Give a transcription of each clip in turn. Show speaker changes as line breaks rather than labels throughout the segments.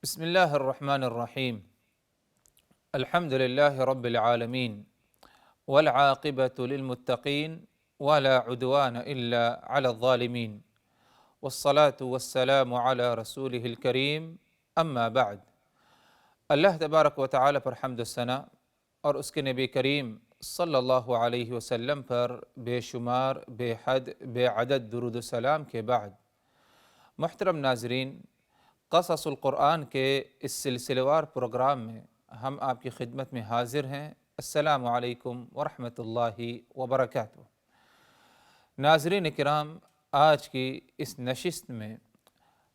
بسم الله الرحمن الرحيم. الحمد لله رب العالمين، والعاقبة للمتقين، ولا عدوان إلا على الظالمين، والصلاة والسلام على رسوله الكريم، اما بعد۔ اللہ تبارک و تعالی پر حمد و ثنا اور اس کے نبی کریم صلی اللہ علیہ وسلم پر بے شمار بے حد بے عدد درود و سلام کے بعد، محترم ناظرین، قصص القرآن کے اس سلسلہ وار پروگرام میں ہم آپ کی خدمت میں حاضر ہیں۔ السلام علیکم ورحمۃ اللہ وبرکاتہ۔ ناظرین کرام، آج کی اس نشست میں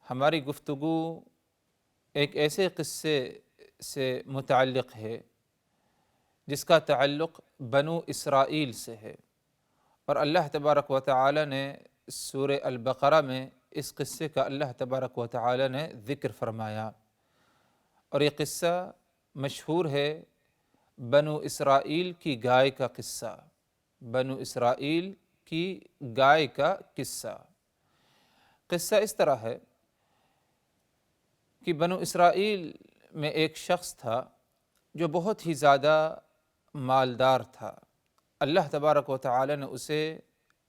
ہماری گفتگو ایک ایسے قصے سے متعلق ہے جس کا تعلق بنو اسرائیل سے ہے، اور اللہ تبارک و تعالی نے سورہ البقرہ میں اس قصے کا اللہ تبارک و تعالی نے ذکر فرمایا، اور یہ قصہ مشہور ہے بنو اسرائیل کی گائے کا قصہ۔ بنو اسرائیل کی گائے کا قصہ اس طرح ہے کہ بنو اسرائیل میں ایک شخص تھا جو بہت ہی زیادہ مالدار تھا۔ اللہ تبارک و تعالی نے اسے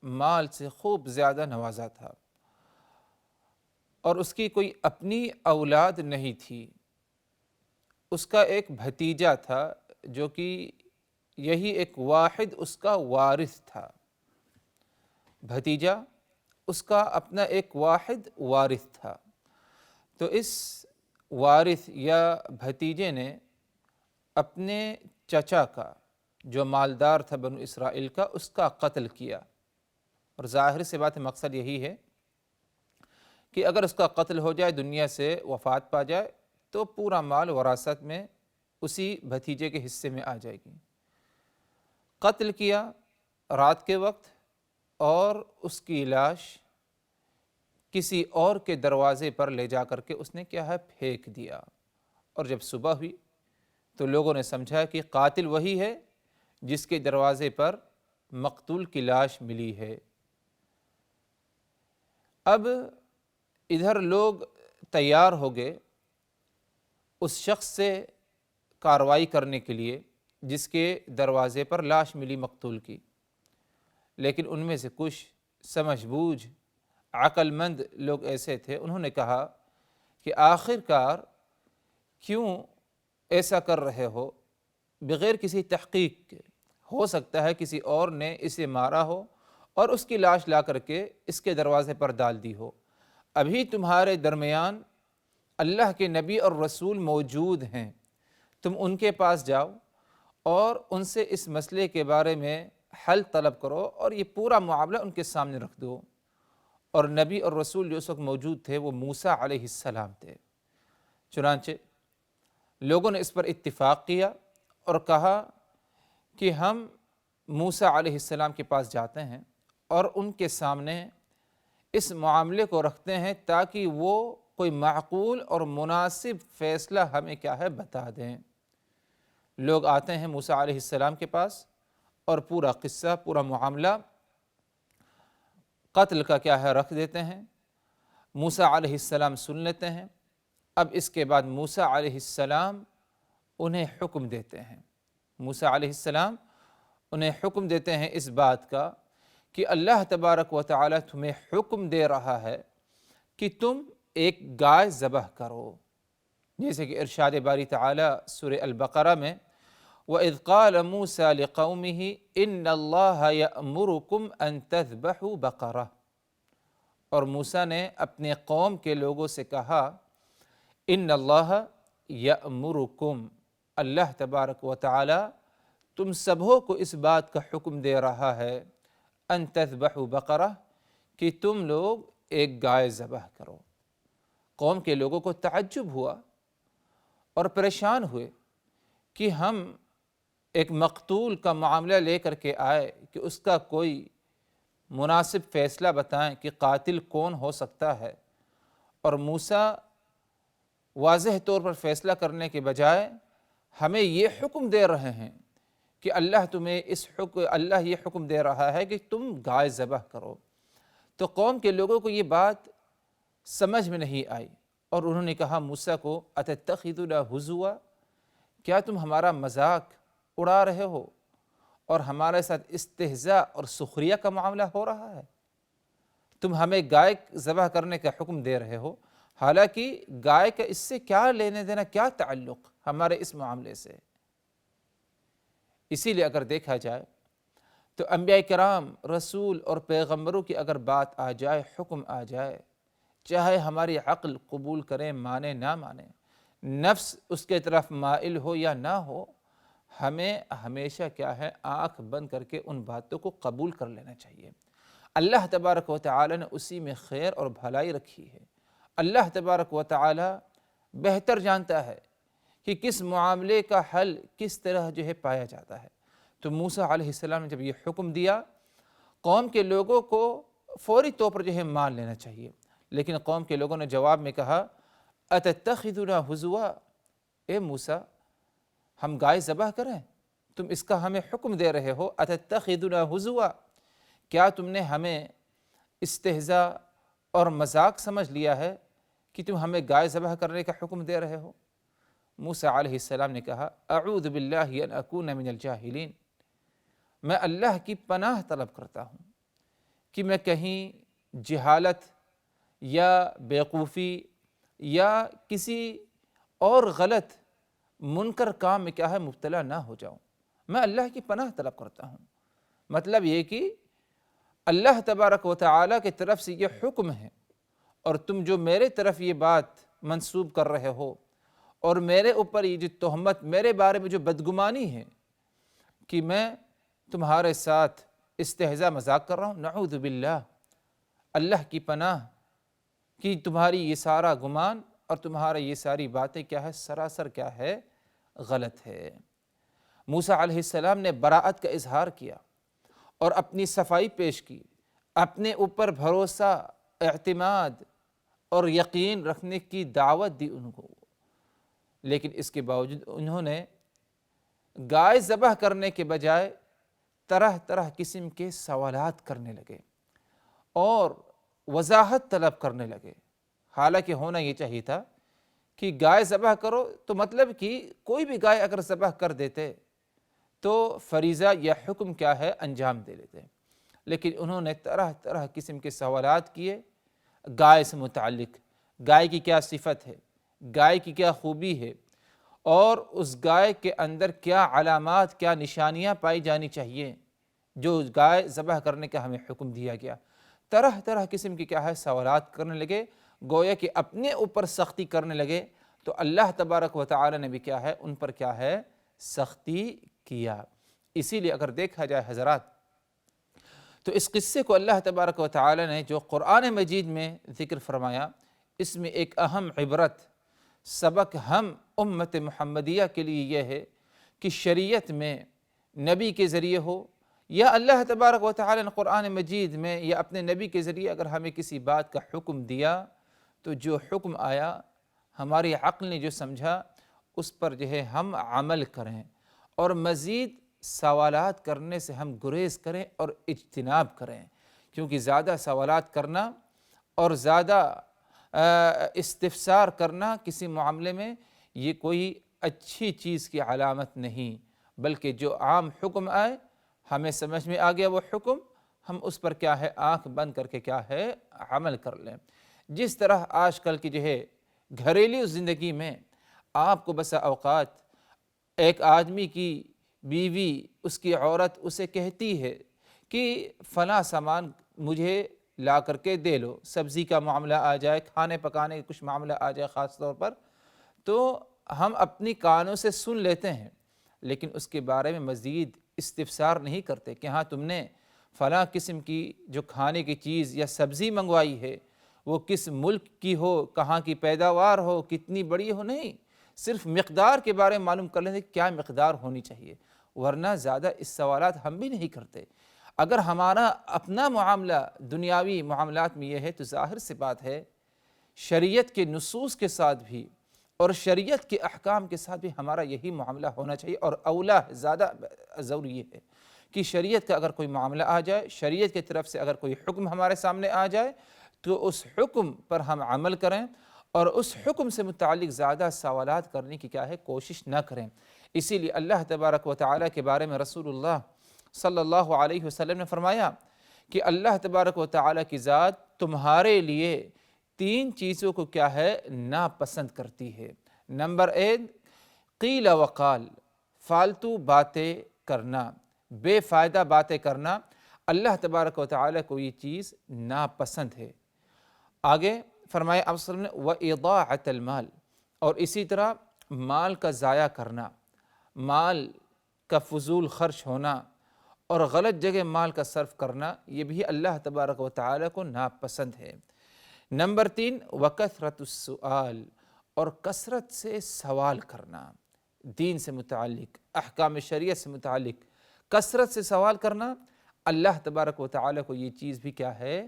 مال سے خوب زیادہ نوازا تھا، اور اس کی کوئی اپنی اولاد نہیں تھی۔ اس کا ایک بھتیجا تھا جو کہ یہی ایک واحد اس کا وارث تھا۔ بھتیجا اس کا اپنا ایک واحد وارث تھا، تو اس وارث یا بھتیجے نے اپنے چچا کا جو مالدار تھا بنو اسرائیل کا، اس کا قتل کیا، اور ظاہر سی بات مقصد یہی ہے کہ اگر اس کا قتل ہو جائے، دنیا سے وفات پا جائے، تو پورا مال وراثت میں اسی بھتیجے کے حصے میں آ جائے گی۔ قتل کیا رات کے وقت، اور اس کی لاش کسی اور کے دروازے پر لے جا کر کے اس نے کیا ہے پھینک دیا، اور جب صبح ہوئی تو لوگوں نے سمجھا کہ قاتل وہی ہے جس کے دروازے پر مقتول کی لاش ملی ہے۔ اب ادھر لوگ تیار ہو گئے اس شخص سے کارروائی کرنے کے لیے جس کے دروازے پر لاش ملی مقتول کی، لیکن ان میں سے کچھ سمجھ بوجھ عقل مند لوگ ایسے تھے، انہوں نے کہا کہ آخر کار کیوں ایسا کر رہے ہو بغیر کسی تحقیق کے؟ ہو سکتا ہے کسی اور نے اسے مارا ہو اور اس کی لاش لا کر کے اس کے دروازے پر ڈال دی ہو۔ ابھی تمہارے درمیان اللہ کے نبی اور رسول موجود ہیں، تم ان کے پاس جاؤ اور ان سے اس مسئلے کے بارے میں حل طلب کرو، اور یہ پورا معاملہ ان کے سامنے رکھ دو۔ اور نبی اور رسول جو اس وقت موجود تھے وہ موسیٰ علیہ السلام تھے۔ چنانچہ لوگوں نے اس پر اتفاق کیا اور کہا کہ ہم موسیٰ علیہ السلام کے پاس جاتے ہیں اور ان کے سامنے اس معاملے کو رکھتے ہیں تاکہ وہ کوئی معقول اور مناسب فیصلہ ہمیں کیا ہے بتا دیں۔ لوگ آتے ہیں موسیٰ علیہ السلام کے پاس اور پورا قصہ، پورا معاملہ قتل کا کیا ہے رکھ دیتے ہیں۔ موسیٰ علیہ السلام سن لیتے ہیں۔ اب اس کے بعد موسیٰ علیہ السلام انہیں حکم دیتے ہیں۔ موسیٰ علیہ السلام انہیں حکم دیتے ہیں اس بات کا کہ اللہ تبارک و تعالی تمہیں حکم دے رہا ہے کہ تم ایک گائے ذبح کرو، جیسے کہ ارشاد باری تعالی سورہ البقرہ میں وَإِذْ قَالَ مُوسَىٰ لِقَوْمِهِ إِنَّ اللَّهَ يَأْمُرُكُمْ أَن تَذْبَحُوا بَقَرَةً، اور موسیٰ نے اپنے قوم کے لوگوں سے کہا إِنَّ اللَّهَ يَأْمُرُكُمْ، اللہ تبارک و تعالی تم سبھوں کو اس بات کا حکم دے رہا ہے أن تذبحوا بقرہ، کہ تم لوگ ایک گائے ذبح کرو۔ قوم کے لوگوں کو تعجب ہوا اور پریشان ہوئے کہ ہم ایک مقتول کا معاملہ لے کر کے آئے کہ اس کا کوئی مناسب فیصلہ بتائیں کہ قاتل کون ہو سکتا ہے، اور موسیٰ واضح طور پر فیصلہ کرنے کے بجائے ہمیں یہ حکم دے رہے ہیں کہ اللہ یہ حکم دے رہا ہے کہ تم گائے ذبح کرو۔ تو قوم کے لوگوں کو یہ بات سمجھ میں نہیں آئی، اور انہوں نے کہا موسیٰ کو اتتخذنا ہزوا، کیا تم ہمارا مذاق اڑا رہے ہو اور ہمارے ساتھ استہزاء اور سخریہ کا معاملہ ہو رہا ہے؟ تم ہمیں گائے ذبح کرنے کا حکم دے رہے ہو، حالانکہ گائے کا اس سے کیا لینے دینا، کیا تعلق ہمارے اس معاملے سے؟ اسی لیے اگر دیکھا جائے تو انبیاء کرام، رسول اور پیغمبروں کی اگر بات آ جائے، حکم آ جائے، چاہے ہماری عقل قبول کرے، مانے نہ مانے، نفس اس کے طرف مائل ہو یا نہ ہو، ہمیں ہمیشہ کیا ہے، آنکھ بند کر کے ان باتوں کو قبول کر لینا چاہیے۔ اللہ تبارک و تعالی نے اسی میں خیر اور بھلائی رکھی ہے۔ اللہ تبارک و تعالی بہتر جانتا ہے کہ کس معاملے کا حل کس طرح جو ہے پایا جاتا ہے۔ تو موسیٰ علیہ السلام نے جب یہ حکم دیا، قوم کے لوگوں کو فوری طور پر جو ہے مان لینا چاہیے، لیکن قوم کے لوگوں نے جواب میں کہا اتتخذنا ہزوا، اے موسیٰ ہم گائے ذبح کریں؟ تم اس کا ہمیں حکم دے رہے ہو، اتتخذنا ہزوا، کیا تم نے ہمیں استہزاء اور مذاق سمجھ لیا ہے کہ تم ہمیں گائے ذبح کرنے کا حکم دے رہے ہو؟ موسیٰ علیہ السلام نے کہا اعوذ باللہ ان اکون من الجاہلین، میں اللہ کی پناہ طلب کرتا ہوں کہ میں کہیں جہالت یا بیوقوفی یا کسی اور غلط منکر کام میں کیا ہے مبتلا نہ ہو جاؤں، میں اللہ کی پناہ طلب کرتا ہوں۔ مطلب یہ کہ اللہ تبارک و تعالیٰ کی طرف سے یہ حکم ہے، اور تم جو میرے طرف یہ بات منسوب کر رہے ہو اور میرے اوپر یہ جو تہمت، میرے بارے میں جو بدگمانی ہے کہ میں تمہارے ساتھ استہزاء مذاق کر رہا ہوں، نعوذ باللہ، اللہ کی پناہ کہ تمہاری یہ سارا گمان اور تمہاری یہ ساری باتیں کیا ہے، سراسر کیا ہے، غلط ہے۔ موسیٰ علیہ السلام نے براءت کا اظہار کیا اور اپنی صفائی پیش کی، اپنے اوپر بھروسہ، اعتماد اور یقین رکھنے کی دعوت دی ان کو، لیکن اس کے باوجود انہوں نے گائے ذبح کرنے کے بجائے طرح طرح قسم کے سوالات کرنے لگے اور وضاحت طلب کرنے لگے۔ حالانکہ ہونا یہ چاہیے تھا کہ گائے ذبح کرو تو مطلب کہ کوئی بھی گائے اگر ذبح کر دیتے تو فریضہ یا حکم کیا ہے، انجام دے لیتے، لیکن انہوں نے طرح طرح قسم کے سوالات کیے گائے سے متعلق، گائے کی کیا صفت ہے، گائے کی کیا خوبی ہے، اور اس گائے کے اندر کیا علامات، کیا نشانیاں پائی جانی چاہیے جو گائے ذبح کرنے کا ہمیں حکم دیا گیا۔ طرح طرح قسم کی کیا ہے سوالات کرنے لگے، گویا کہ اپنے اوپر سختی کرنے لگے، تو اللہ تبارک و تعالی نے بھی کیا ہے، ان پر کیا ہے، سختی کیا۔ اسی لیے اگر دیکھا جائے حضرات، تو اس قصے کو اللہ تبارک و تعالی نے جو قرآن مجید میں ذکر فرمایا، اس میں ایک اہم عبرت، سبق ہم امت محمدیہ کے لیے یہ ہے کہ شریعت میں نبی کے ذریعے ہو یا اللہ تبارک و تعالی نے قرآن مجید میں یا اپنے نبی کے ذریعے اگر ہمیں کسی بات کا حکم دیا، تو جو حکم آیا ہماری عقل نے جو سمجھا اس پر جو ہے ہم عمل کریں، اور مزید سوالات کرنے سے ہم گریز کریں اور اجتناب کریں، کیونکہ زیادہ سوالات کرنا اور زیادہ استفسار کرنا کسی معاملے میں یہ کوئی اچھی چیز کی علامت نہیں، بلکہ جو عام حکم آئے، ہمیں سمجھ میں آ گیا وہ حکم، ہم اس پر کیا ہے، آنکھ بند کر کے کیا ہے، عمل کر لیں۔ جس طرح آج کل کی جو ہے گھریلو زندگی میں آپ کو بسا اوقات ایک آدمی کی بیوی، اس کی عورت اسے کہتی ہے کہ فلاں سامان مجھے لا کر کے دے لو، سبزی کا معاملہ آ جائے، کھانے پکانے کا کچھ معاملہ آ جائے خاص طور پر، تو ہم اپنی کانوں سے سن لیتے ہیں، لیکن اس کے بارے میں مزید استفسار نہیں کرتے کہ ہاں تم نے فلاں قسم کی جو کھانے کی چیز یا سبزی منگوائی ہے وہ کس ملک کی ہو، کہاں کی پیداوار ہو، کتنی بڑی ہو، نہیں، صرف مقدار کے بارے میں معلوم کر لیتے کیا مقدار ہونی چاہیے، ورنہ زیادہ اس سوالات ہم بھی نہیں کرتے۔ اگر ہمارا اپنا معاملہ دنیاوی معاملات میں یہ ہے تو ظاہر سی بات ہے شریعت کے نصوص کے ساتھ بھی اور شریعت کے احکام کے ساتھ بھی ہمارا یہی معاملہ ہونا چاہیے، اور اولا زیادہ ضروری یہ ہے کہ شریعت کا اگر کوئی معاملہ آ جائے، شریعت کی طرف سے اگر کوئی حکم ہمارے سامنے آ جائے تو اس حکم پر ہم عمل کریں اور اس حکم سے متعلق زیادہ سوالات کرنے کی کیا ہے کوشش نہ کریں۔ اسی لیے اللہ تبارک و تعالیٰ کے بارے میں رسول اللہ صلی اللہ علیہ وسلم نے فرمایا کہ اللہ تبارک و تعالیٰ کی ذات تمہارے لیے 3 چیزوں کو کیا ہے ناپسند کرتی ہے۔ نمبر 1، قیل وقال، فالتو باتیں کرنا، بے فائدہ باتیں کرنا، اللہ تبارک و تعالیٰ کو یہ چیز ناپسند ہے۔ آگے فرمایا آپ صلی اللہ علیہ وسلم نے وَإِضَاعَةَ الْمَالِ، اور اسی طرح مال کا ضائع کرنا، مال کا فضول خرچ ہونا اور غلط جگہ مال کا صرف کرنا، یہ بھی اللہ تبارک و تعالیٰ کو ناپسند ہے۔ نمبر 3، وَكَثْرَةُ السُّؤَالِ، اور کثرت سے سوال کرنا، دین سے متعلق، احکام شریعت سے متعلق کثرت سے سوال کرنا، اللہ تبارک و تعالیٰ کو یہ چیز بھی کیا ہے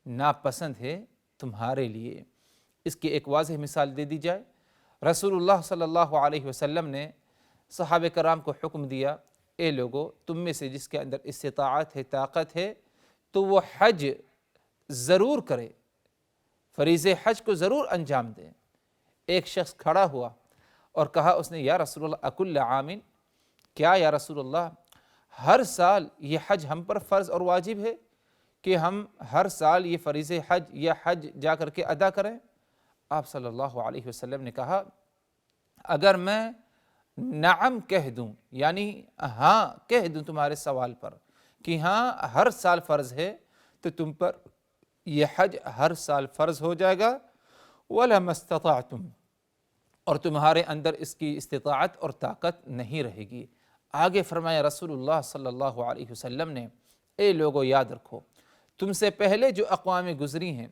ناپسند ہے تمہارے لیے۔ اس کی ایک واضح مثال دے دی جائے، رسول اللہ صلی اللہ علیہ وسلم نے صحابہ کرام کو حکم دیا، اے لوگو تم میں سے جس کے اندر استطاعت ہے، طاقت ہے، تو وہ حج ضرور کرے، فریضہ حج کو ضرور انجام دے۔ ایک شخص کھڑا ہوا اور کہا اس نے یا رسول اللہ اکل عام، کیا یا رسول اللہ ہر سال یہ حج ہم پر فرض اور واجب ہے کہ ہم ہر سال یہ فریضہ حج یا حج جا کر کے ادا کریں؟ آپ صلی اللہ علیہ وسلم نے کہا اگر میں نعم کہہ دوں، یعنی ہاں کہہ دوں تمہارے سوال پر کہ ہاں ہر سال فرض ہے، تو تم پر یہ حج ہر سال فرض ہو جائے گا، وَلَمَا اسْتَطَعْتُمْ، اور تمہارے اندر اس کی استطاعت اور طاقت نہیں رہے گی۔ آگے فرمایا رسول اللہ صلی اللہ علیہ وسلم نے، اے لوگو یاد رکھو تم سے پہلے جو اقوام گزری ہیں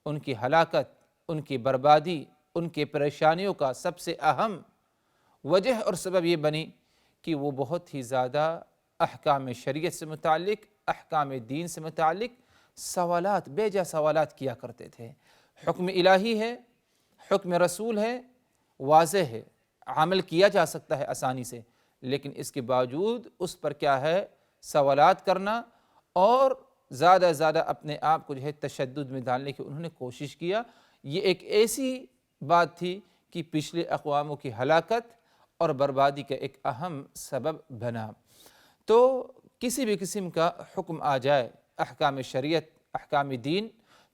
ان کی ہلاکت، ان کی بربادی، ان کی پریشانیوں کا سب سے اہم وجہ اور سبب یہ بنی کہ وہ بہت ہی زیادہ احکام شریعت سے متعلق، احکام دین سے متعلق سوالات، بے جا سوالات کیا کرتے تھے۔ حکم الہی ہے، حکم رسول ہے، واضح ہے، عمل کیا جا سکتا ہے آسانی سے، لیکن اس کے باوجود اس پر کیا ہے سوالات کرنا اور زیادہ زیادہ اپنے آپ کو جو ہے تشدد میں ڈالنے کی انہوں نے کوشش کیا۔ یہ ایک ایسی بات تھی کہ پچھلے اقواموں کی ہلاکت اور بربادی کا ایک اہم سبب بنا۔ تو کسی بھی قسم کا حکم آ جائے، احکام شریعت، احکام دین،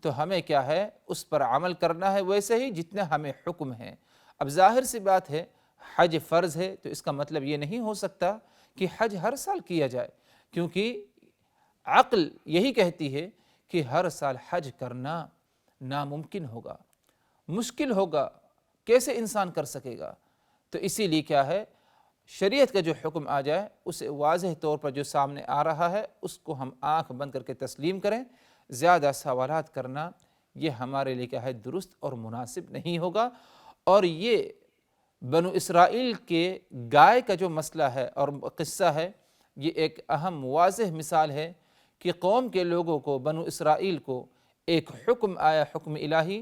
تو ہمیں کیا ہے اس پر عمل کرنا ہے ویسے ہی جتنا ہمیں حکم ہے۔ اب ظاہر سی بات ہے حج فرض ہے تو اس کا مطلب یہ نہیں ہو سکتا کہ حج ہر سال کیا جائے، کیونکہ عقل یہی کہتی ہے کہ ہر سال حج کرنا ناممکن ہوگا، مشکل ہوگا، کیسے انسان کر سکے گا؟ تو اسی لیے کیا ہے شریعت کا جو حکم آ جائے اسے واضح طور پر جو سامنے آ رہا ہے اس کو ہم آنکھ بند کر کے تسلیم کریں۔ زیادہ سوالات کرنا یہ ہمارے لیے کیا ہے درست اور مناسب نہیں ہوگا۔ اور یہ بنو اسرائیل کے گائے کا جو مسئلہ ہے اور قصہ ہے، یہ ایک اہم واضح مثال ہے کہ قوم کے لوگوں کو، بنو اسرائیل کو ایک حکم آیا، حکم الہی،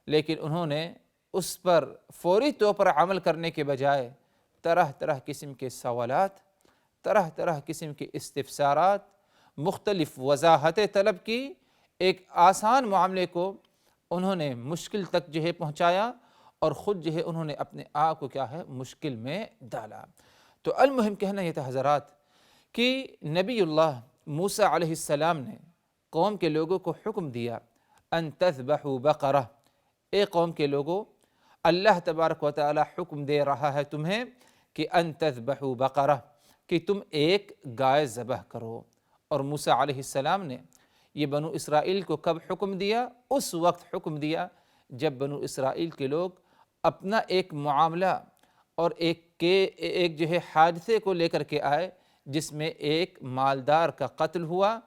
لیکن انہوں نے اس پر فوری طور پر عمل کرنے کے بجائے طرح طرح قسم کے سوالات، طرح طرح قسم کے استفسارات، مختلف وضاحتیں طلب کی، ایک آسان معاملے کو انہوں نے مشکل تک جو ہے پہنچایا اور خود جو ہے انہوں نے اپنے آپ کو کیا ہے مشکل میں ڈالا۔ تو المہم کہنا یہ تھا حضرات کہ نبی اللہ موسیٰ علیہ السلام نے قوم کے لوگوں کو حکم دیا ان تذبحوا بقرہ، اے قوم کے لوگوں اللہ تبارک و تعالی حکم دے رہا ہے تمہیں کہ ان تذبحوا بقرہ، کہ تم ایک گائے ذبح کرو۔ اور موسیٰ علیہ السلام نے یہ بنو اسرائیل کو کب حکم دیا؟ اس وقت حکم دیا جب بنو اسرائیل کے لوگ اپنا ایک معاملہ اور ایک جو ہے حادثے کو لے کر کے آئے جس میں ایک مالدار کا قتل ہوا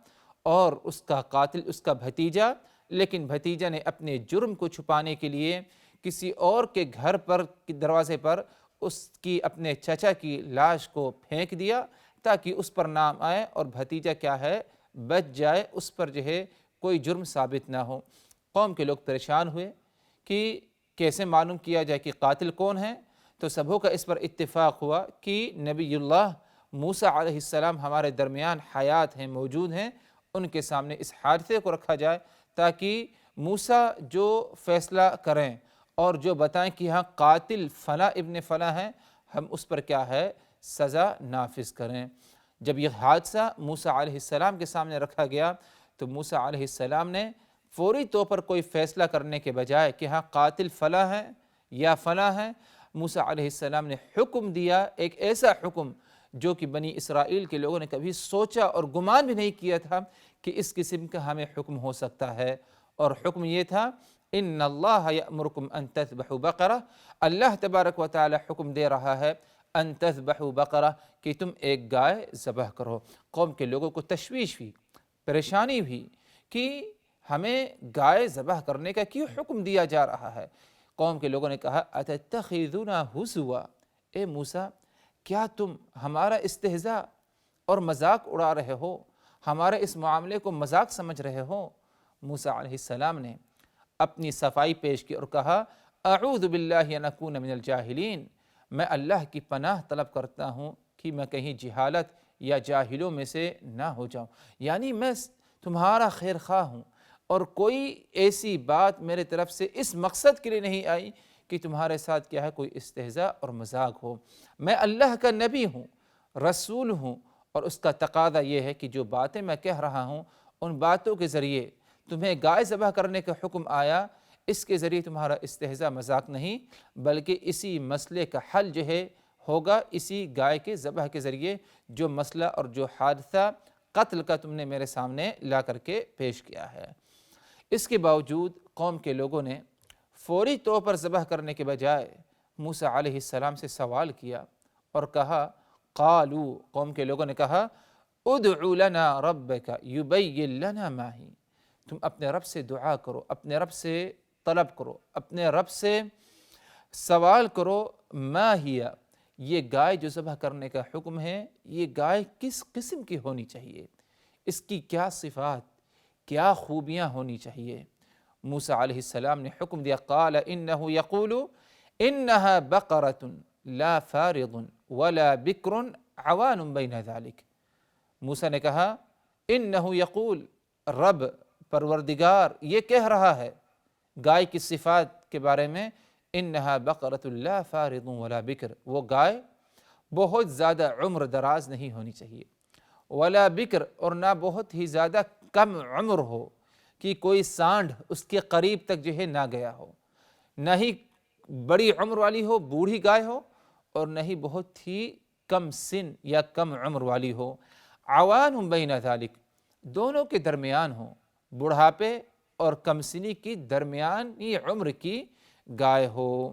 اور اس کا قاتل اس کا بھتیجا، لیکن بھتیجا نے اپنے جرم کو چھپانے کے لیے کسی اور کے گھر پر دروازے پر اس کی اپنے چچا کی لاش کو پھینک دیا تاکہ اس پر نام آئے اور بھتیجا کیا ہے بچ جائے، اس پر جو ہے کوئی جرم ثابت نہ ہو۔ قوم کے لوگ پریشان ہوئے کہ کیسے معلوم کیا جائے کہ قاتل کون ہے؟ تو سبھوں کا اس پر اتفاق ہوا کہ نبی اللہ موسیٰ علیہ السلام ہمارے درمیان حیات ہیں، موجود ہیں، ان کے سامنے اس حادثے کو رکھا جائے تاکہ موسیٰ جو فیصلہ کریں اور جو بتائیں کہ ہاں قاتل فلاں ابن فلاں ہیں، ہم اس پر کیا ہے سزا نافذ کریں۔ جب یہ حادثہ موسیٰ علیہ السلام کے سامنے رکھا گیا تو موسیٰ علیہ السلام نے فوری طور پر کوئی فیصلہ کرنے کے بجائے کہ ہاں قاتل فلاں ہے یا فلاں ہے، موسیٰ علیہ السلام نے حکم دیا، ایک ایسا حکم جو کہ بنی اسرائیل کے لوگوں نے کبھی سوچا اور گمان بھی نہیں کیا تھا کہ اس قسم کا ہمیں حکم ہو سکتا ہے۔ اور حکم یہ تھا ان اللہ یأمرکم ان تذبحوا بقرہ، اللہ تبارک و تعالی حکم دے رہا ہے ان تذبحوا بقرہ کہ تم ایک گائے ذبح کرو۔ قوم کے لوگوں کو تشویش ہوئی، پریشانی بھی کہ ہمیں گائے ذبح کرنے کا کیوں حکم دیا جا رہا ہے۔ قوم کے لوگوں نے کہا اتتخذنا ہزوا، اے موسیٰ کیا تم ہمارا استہزاء اور مذاق اڑا رہے ہو، ہمارے اس معاملے کو مذاق سمجھ رہے ہو؟ موسیٰ علیہ السلام نے اپنی صفائی پیش کی اور کہا اعوذ باللہ ان اکون من الجاہلین، میں اللہ کی پناہ طلب کرتا ہوں کہ میں کہیں جہالت یا جاہلوں میں سے نہ ہو جاؤں، یعنی میں تمہارا خیر خواہ ہوں اور کوئی ایسی بات میرے طرف سے اس مقصد کے لیے نہیں آئی کہ تمہارے ساتھ کیا ہے کوئی استہزاء اور مذاق ہو۔ میں اللہ کا نبی ہوں، رسول ہوں، اور اس کا تقاضا یہ ہے کہ جو باتیں میں کہہ رہا ہوں ان باتوں کے ذریعے تمہیں گائے ذبح کرنے کا حکم آیا، اس کے ذریعے تمہارا استہزاء مذاق نہیں بلکہ اسی مسئلے کا حل جو ہے ہوگا اسی گائے کے ذبح کے ذریعے، جو مسئلہ اور جو حادثہ قتل کا تم نے میرے سامنے لا کر کے پیش کیا ہے۔ اس کے باوجود قوم کے لوگوں نے فوری طور پر ذبح کرنے کے بجائے موسیٰ علیہ السلام سے سوال کیا اور کہا قالو، قوم کے لوگوں نے کہا ادع لنا ربک یبین لنا ما ہی، تم اپنے رب سے دعا کرو، اپنے رب سے طلب کرو، اپنے رب سے سوال کرو ما ہی، یہ گائے جو ذبح کرنے کا حکم ہے یہ گائے کس قسم کی ہونی چاہیے، اس کی کیا صفات کیا خوبیاں ہونی چاہیے۔ موسیٰ علیہ السلام نے حکم دیا قال انہ یقول انہا بقرۃ لا فارض ولا بکر عوان بین ذلک، موسیٰ نے کہا انہ یقول، رب پروردگار یہ کہہ رہا ہے گائے کی صفات کے بارے میں، انہا بقرۃ لا فارض ولا بکر، وہ گائے بہت زیادہ عمر دراز نہیں ہونی چاہیے، ولا بکر اور نہ بہت ہی زیادہ کم عمر ہو کہ کوئی سانڈ اس کے قریب تک جو ہے نہ گیا ہو، نہ ہی بڑی عمر والی ہو بوڑھی گائے ہو اور نہ ہی بہت ہی کم سن یا کم عمر والی ہو، عوان بین ذالک دونوں کے درمیان ہو، بڑھاپے اور کم سنی کی درمیانی عمر کی گائے ہو۔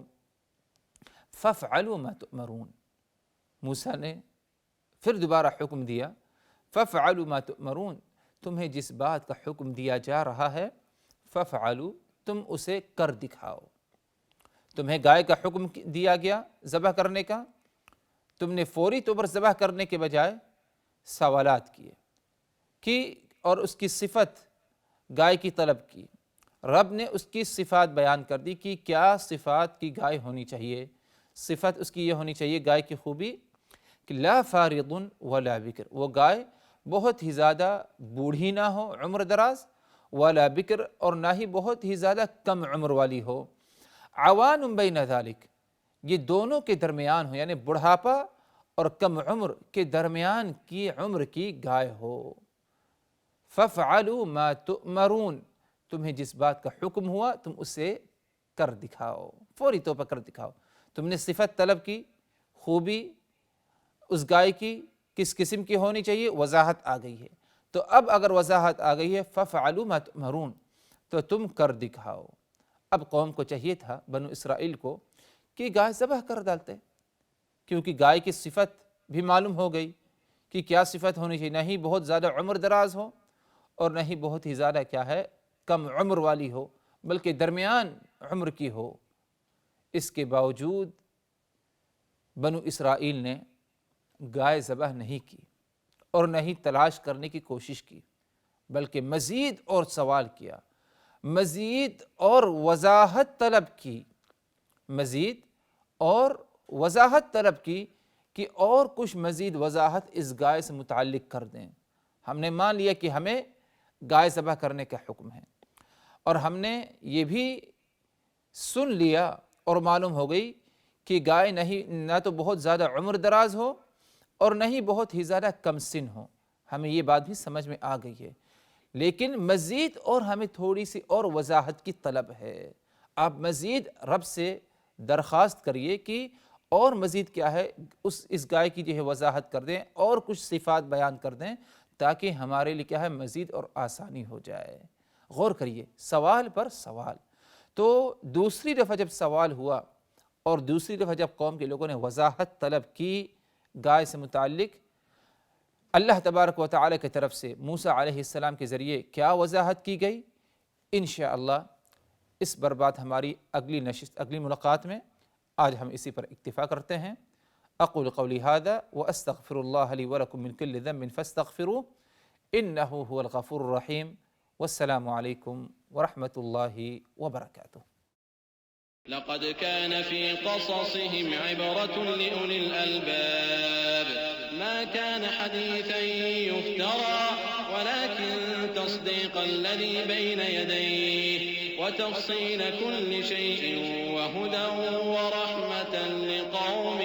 فافعلوا ما تؤمرون، موسیٰ نے پھر دوبارہ حکم دیا فافعلوا ما تؤمرون، تمہیں جس بات کا حکم دیا جا رہا ہے فافعلوا، تم اسے کر دکھاؤ۔ تمہیں گائے کا حکم دیا گیا ذبح کرنے کا، تم نے فوری طور پر ذبح کرنے کے بجائے سوالات کیے کہ اور اس کی صفت گائے کی طلب کی، رب نے اس کی صفات بیان کر دی کہ کیا صفات کی گائے ہونی چاہیے۔ صفت اس کی یہ ہونی چاہیے گائے کی خوبی کہ لا فارض ولا بکر، وہ گائے بہت ہی زیادہ بوڑھی نہ ہو عمر دراز، ولا بکر اور نہ ہی بہت ہی زیادہ کم عمر والی ہو، عوان بین ذالک یہ دونوں کے درمیان ہو، یعنی بڑھاپا اور کم عمر کے درمیان کی عمر کی گائے ہو۔ فافعلوا ما تؤمرون، تمہیں جس بات کا حکم ہوا تم اسے کر دکھاؤ، فوری طور پر کر دکھاؤ۔ تم نے صفت طلب کی، خوبی اس گائے کی کس قسم کی ہونی چاہیے، وضاحت آ گئی ہے، تو اب اگر وضاحت آ گئی ہے فافعلوا ما تؤمرون تو تم کر دکھاؤ۔ اب قوم کو چاہیے تھا بنو اسرائیل کو کہ گائے ذبح کر ڈالتے، کیونکہ گائے کی صفت بھی معلوم ہو گئی کہ کیا صفت ہونی چاہیے، نہ ہی بہت زیادہ عمر دراز ہو اور نہ ہی بہت ہی زیادہ کیا ہے کم عمر والی ہو، بلکہ درمیان عمر کی ہو۔ اس کے باوجود بنو اسرائیل نے گائے ذبح نہیں کی اور نہ ہی تلاش کرنے کی کوشش کی، بلکہ مزید اور سوال کیا، مزید اور وضاحت طلب کی، مزید اور وضاحت طلب کی کہ اور کچھ مزید وضاحت اس گائے سے متعلق کر دیں۔ ہم نے مان لیا کہ ہمیں گائے ذبح کرنے کا حکم ہے، اور ہم نے یہ بھی سن لیا اور معلوم ہو گئی کہ گائے نہیں نہ تو بہت زیادہ عمر دراز ہو اور نہ ہی بہت ہی زیادہ کم سن ہو، ہمیں یہ بات بھی سمجھ میں آ گئی ہے، لیکن مزید اور ہمیں تھوڑی سی اور وضاحت کی طلب ہے۔ آپ مزید رب سے درخواست کریے کہ اور مزید کیا ہے اس گائے کی جو ہے وضاحت کر دیں اور کچھ صفات بیان کر دیں تاکہ ہمارے لیے کیا ہے مزید اور آسانی ہو جائے۔ غور کریے، سوال پر سوال۔ تو دوسری دفعہ جب سوال ہوا اور دوسری دفعہ جب قوم کے لوگوں نے وضاحت طلب کی گائے سے متعلق، اللہ تبارک و تعالی کی طرف سے موسیٰ علیہ السلام کے ذریعے کیا وضاحت کی گئی، انشاءاللہ اس پر بات ہماری اگلی ملاقات میں۔ آج ہم اسی پر اکتفا کرتے ہیں۔ اقول قولی ھذا واستغفر اللہ لی ولکم من کل ذنب فاستغفروہ انہ ھو الغفور الرحیم، والسلام علیکم ورحمۃ اللہ وبرکاتہ۔
لقد كان في قصصهم عبرة لأولي الألباب ما كان حديثا يفترى ولكن تصديق الذي بين يديه وتفصيل كل شيء وهدى ورحمة لقوم